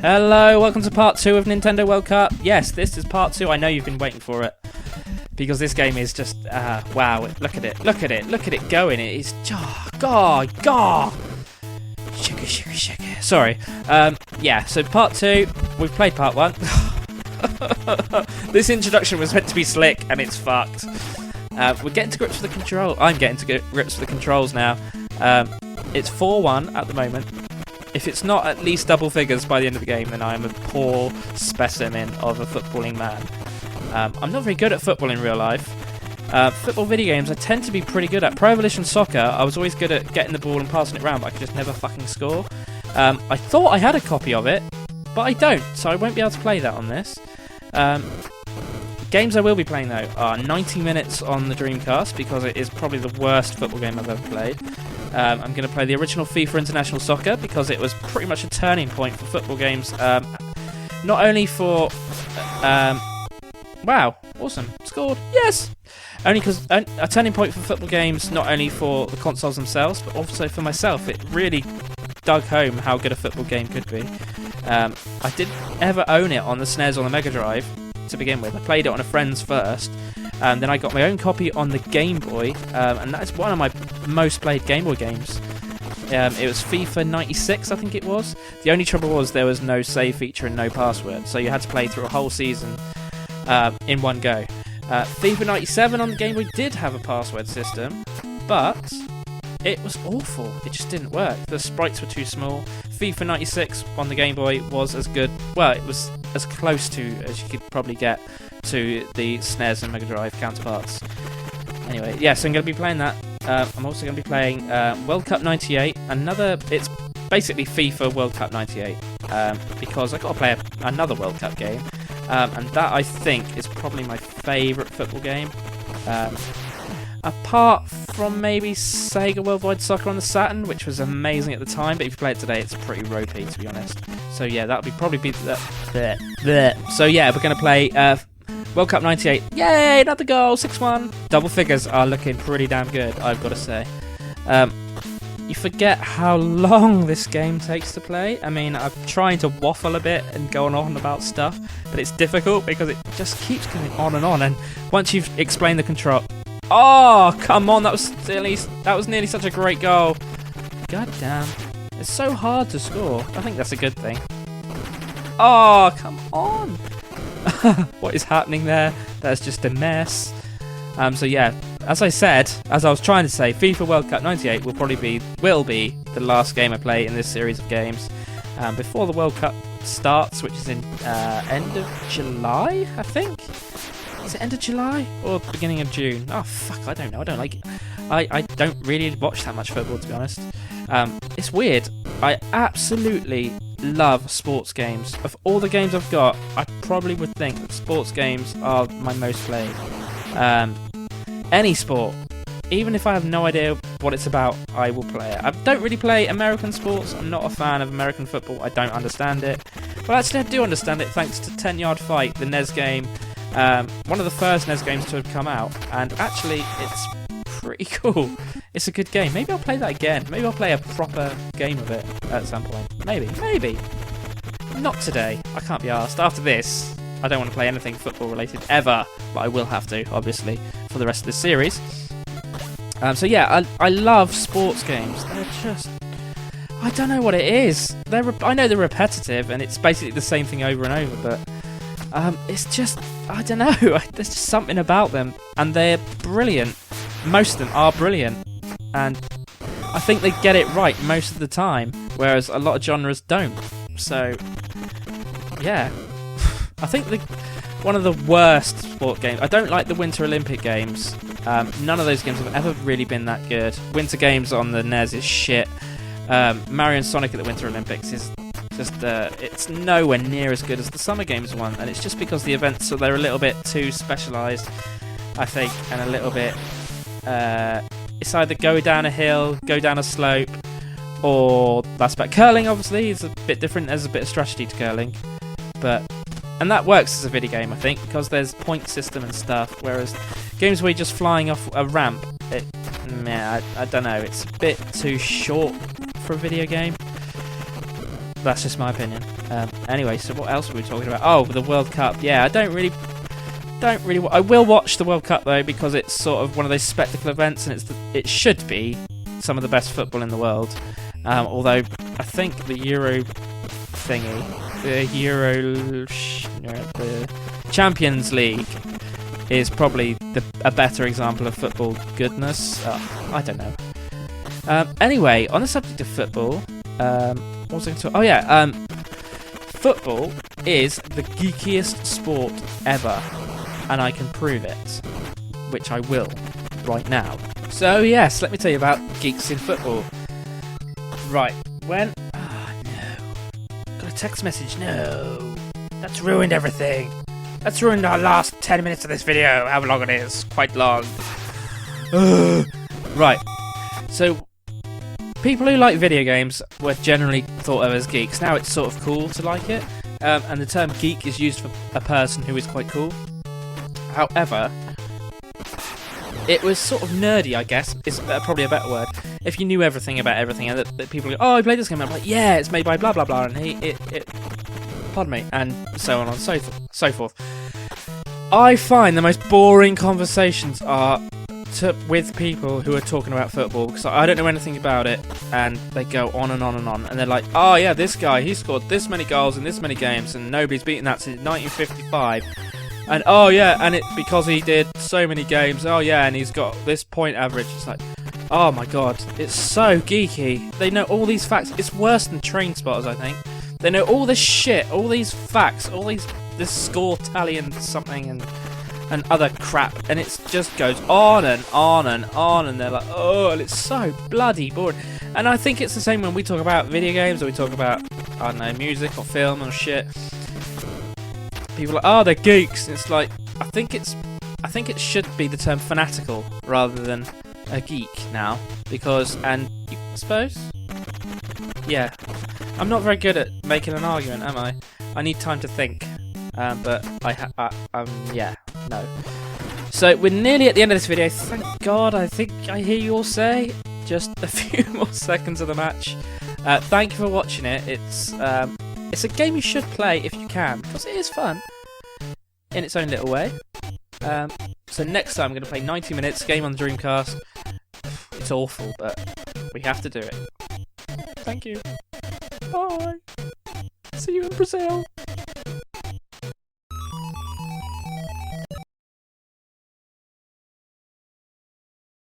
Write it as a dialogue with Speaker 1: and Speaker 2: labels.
Speaker 1: Hello, welcome to part 2 of Nintendo World Cup. Yes, this is part 2. I know you've been waiting for it. Because this game is just, wow, look at it going. It is, God. Shaka. Sorry. Yeah, so part 2, we've played part 1. This introduction was meant to be slick, and it's fucked. We're getting to grips with the control. I'm getting to grips with the controls now. It's 4-1 at the moment. If it's not at least double figures by the end of the game, then I am a poor specimen of a footballing man. I'm not very good at football in real life. Football video games I tend to be pretty good at. Pro Evolution Soccer, I was always good at getting the ball and passing it around, but I could just never fucking score. I thought I had a copy of it, but I don't, so I won't be able to play that on this. Games I will be playing, though, are 90 minutes on the Dreamcast, because it is probably the worst football game I've ever played. I'm going to play the original FIFA International Soccer, because it was pretty much a turning point for football games. Not only for... wow, awesome, scored, yes! Only because a turning point for football games, not only for the consoles themselves, but also for myself. It really dug home how good a football game could be. I didn't ever own it on the SNES or the Mega Drive to begin with. I played it on a friend's first, and then I got my own copy on the Game Boy, and that's one of my most played Game Boy games. It was FIFA 96, I think it was. The only trouble was there was no save feature and no password, so you had to play through a whole season in one go. FIFA 97 on the Game Boy did have a password system, but it was awful. It just didn't work. The sprites were too small. FIFA 96 on the Game Boy was as good, well, it was as close to as you could probably get to the SNES and Mega Drive counterparts. Anyway, yeah, so I'm going to be playing that. I'm also going to be playing World Cup 98. It's basically FIFA World Cup 98, because I've got to play another World Cup game, and that I think is probably my favourite football game. Apart from maybe Sega Worldwide Soccer on the Saturn, which was amazing at the time, but if you play it today, it's pretty ropey, to be honest. So yeah, that'll probably be the... So yeah, we're going to play World Cup 98. Yay, another goal, 6-1. Double figures are looking pretty damn good, I've got to say. You forget how long this game takes to play. I mean, I'm trying to waffle a bit and go on about stuff, but it's difficult because it just keeps going on, and once you've explained the control... Oh, come on, that was nearly such a great goal. God damn. It's so hard to score. I think that's a good thing. Oh, come on. What is happening there? That's just a mess. So yeah, as I was trying to say, FIFA World Cup 98 will be the last game I play in this series of games before the World Cup starts, which is in end of July, I think. Is it end of July or beginning of June? Oh fuck, I don't know. I don't really watch that much football, to be honest. It's weird. I absolutely love sports games. Of all the games I've got, I probably would think that sports games are my most played. Any sport, even if I have no idea what it's about, I will play it. I don't really play American sports. I'm not a fan of American football. I don't understand it. Well, actually, I do understand it thanks to 10 Yard Fight, the NES game. One of the first NES games to have come out, and actually it's pretty cool. It's a good game. Maybe I'll play that again. Maybe I'll play a proper game of it at some point. Maybe. Not today. I can't be arsed. After this, I don't want to play anything football related ever, but I will have to, obviously, for the rest of this series. So yeah, I love sports games. They're just... I don't know what it is. I know they're repetitive, and it's basically the same thing over and over, but... it's just, I don't know, there's just something about them, and they're brilliant. Most of them are brilliant, and I think they get it right most of the time, whereas a lot of genres don't. So, yeah, I think one of the worst sport games, I don't like the Winter Olympic Games. None of those games have ever really been that good. Winter Games on the NES is shit. Mario and Sonic at the Winter Olympics is just it's nowhere near as good as the Summer Games one, and it's just because the events they're a little bit too specialised, I think, and a little bit it's either go down a hill, go down a slope, or that's about curling. Obviously, it's a bit different. There's a bit of strategy to curling, and that works as a video game, I think, because there's point system and stuff. Whereas games where you're just flying off a ramp, I don't know. It's a bit too short for a video game. that's just my opinion. Anyway, so what else were we talking about? Oh, the World Cup. Yeah, I don't really. I will watch the World Cup though, because it's sort of one of those spectacle events, and it should be some of the best football in the world. Although I think the Euro thingy, the Champions League, is probably a better example of football goodness. I don't know. Anyway, on the subject of football, what was I going to talk? Oh yeah, football is the geekiest sport ever, and I can prove it, which I will right now. So yes, let me tell you about geeks in football. Right, when... Oh no. Got a text message, no. That's ruined everything. That's ruined our last 10 minutes of this video, however long it is. Quite long. Right, so people who like video games were generally thought of as geeks. Now it's sort of cool to like it, and the term geek is used for a person who is quite cool. However, it was sort of nerdy, I guess, is probably a better word. If you knew everything about everything, and that people go, oh, I played this game, I'm like, yeah, it's made by blah blah blah, and pardon me, and so on and so forth. I find the most boring conversations are with people who are talking about football, because I don't know anything about it, and they go on and on and on, and they're like, oh yeah, this guy, he scored this many goals in this many games, and nobody's beaten that since 1955. And oh yeah, and because he did so many games, oh yeah, and he's got this point average. It's like, oh my god, it's so geeky. They know all these facts. It's worse than Train Spotters, I think. They know all this shit, all these facts, this score tally and something and other crap, and it just goes on and on and on, and they're like, oh, and it's so bloody boring. And I think it's the same when we talk about video games, or we talk about, I don't know, music or film or shit. People are like, oh, they're geeks. It's like, I think it should be the term fanatical rather than a geek now, because, and you suppose, yeah, I'm not very good at making an argument, am I? I need time to think, but yeah, no. So we're nearly at the end of this video. Thank God. I think I hear you all say just a few more seconds of the match. Thank you for watching it. It's a game you should play if you can, because it is fun in its own little way. So next time I'm going to play 90 minutes, game on the Dreamcast. It's awful, but we have to do it. Thank you. Bye. See you in Brazil.